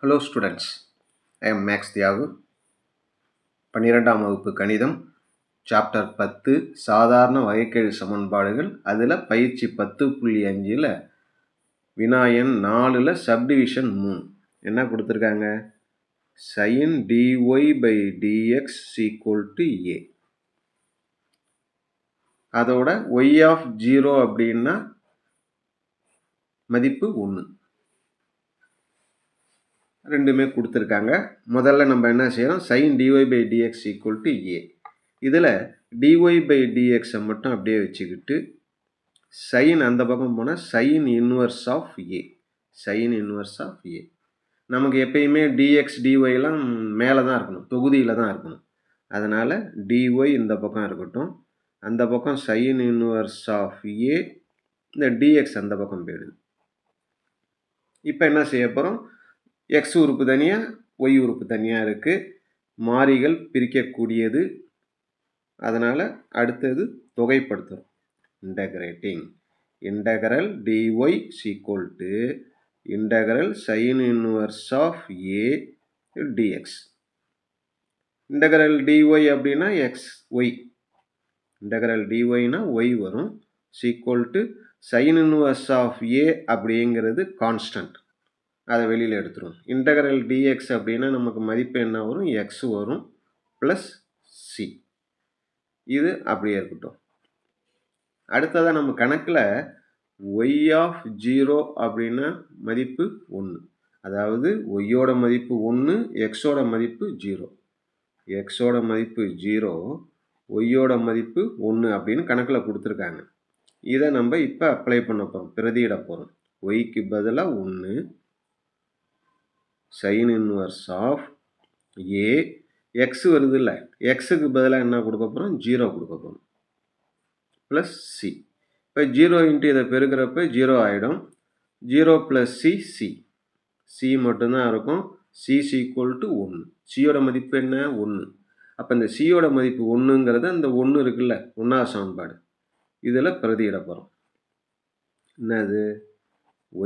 Hello students, I am Max Thiagu. 12ஆம் வகுப்பு கணிதம் சாப்டர் 10 சாதாரண வகைக்கெழு சமன்பாடுகள். அதில் பயிற்சி 10.5ல் வினாயன் 4ல் சப்டிவிஷன் 3 என்ன கொடுத்துருக்காங்க? sin dy by dx equal to a. அதோட y of 0 அப்படின்னா மதிப்பு 1. ரெண்டுமே கொடுத்துருக்காங்க. முதல்ல நம்ம என்ன செய்யறோம்? sin dy by dx equal to a. இதில் dy by dx மட்டும் அப்படியே வச்சுக்கிட்டு sin அந்த பக்கம் போனால் sin inverse of a. sin inverse of a. நமக்கு எப்பயுமே dx dy எல்லாம் மேலே தான் இருக்கணும், தொகுதியில் தான் இருக்கணும். அதனால் dy இந்த பக்கம் இருக்கட்டும், அந்த பக்கம் sin inverse of a, இந்த dx அந்த பக்கம் போயிடுது. இப்போ என்ன செய்ய போகிறோம்? எக்ஸ் உறுப்பு தனியாக, ஒய் உறுப்பு தனியாக இருக்குது. மாறிகள் பிரிக்கக்கூடியது. அதனால் அடுத்தது தொகைப்படுத்துகிறோம். Integrating integral dy equal to integral sine inverse of A dx. Integral dy அப்படின்னா எக்ஸ் ஒய், இன்டகரல் டிஒய்னா ஒய் வரும். Equal to sine inverse of A அப்படிங்கிறது கான்ஸ்டன்ட், அதை வெளியில் எடுத்துரும். இன்டகரல் டிஎக்ஸ் அப்படின்னா நமக்கு மதிப்பு என்ன வரும்? எக்ஸ் வரும் ப்ளஸ் சி. இது அப்படியே இருக்கட்டும். அடுத்ததாக நம்ம கணக்கில் ஒய் ஆஃப் 0 அப்படின்னா மதிப்பு 1. அதாவது ஒய்யோட மதிப்பு 1, எக்ஸோட மதிப்பு 0. எக்ஸோட மதிப்பு 0, ஒய்யோட மதிப்பு 1 அப்படின்னு கணக்கில் கொடுத்துருக்காங்க. இதை நம்ம இப்போ அப்ளை பண்ண போகிறோம், பிரதியிட போகிறோம். ஒய்க்கு பதிலாக 1 sin inverse of a, x வருது இல்லை, எக்ஸுக்கு பதிலாக என்ன கொடுக்க போகிறோம்? 0 கொடுக்க போகிறோம் ப்ளஸ் சி. இப்போ 0 இன்ட்டு இதை பெருக்கிறப்ப 0 ஆகிடும். 0 ப்ளஸ் சி, சி. சி மட்டும்தான் இருக்கும். C equal to 1. சியோட மதிப்பு என்ன? 1. அப்போ இந்த சியோட மதிப்பு 1ங்கிறது அந்த 1 இருக்குல்ல, 1வது சமன்பாடு, இதில் பிரதியிட போகிறோம். என்னது?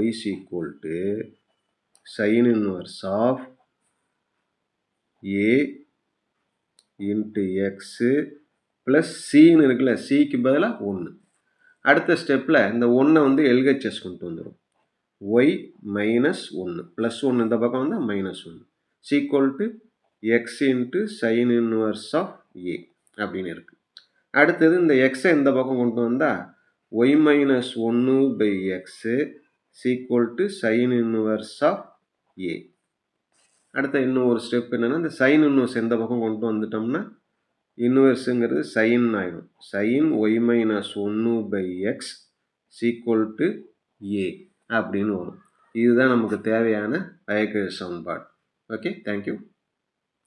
y equal to sin inverse of a into x plus cன்னு இருக்குல்ல, சிக்கு பதிலாக 1. அடுத்த ஸ்டெப்பில் இந்த 1 வந்து LHS கொண்டு வந்துடும். y minus 1 plus 1 இந்த பக்கம் வந்தால் minus 1 equal to x into sin inverse of a அப்படின்னு இருக்கு. அடுத்தது இந்த எக்ஸை இந்த பக்கம் கொண்டு வந்தால் y minus 1 by x equal to sin inverse of a. அடுத்த இன்னும் ஒரு ஸ்டெப் என்னென்னா, இந்த சைன் இன்வர்ஸ் எந்த பக்கம் கொண்டு வந்துட்டோம்னா இன்வர்ஸுங்கிறது சைன் ஆகிடும். Sine y minus 1 by x equal to a அப்படின்னு வரும். இதுதான் நமக்கு தேவையான வகைக்கெழு சமன்பாடு. Okay, thank you.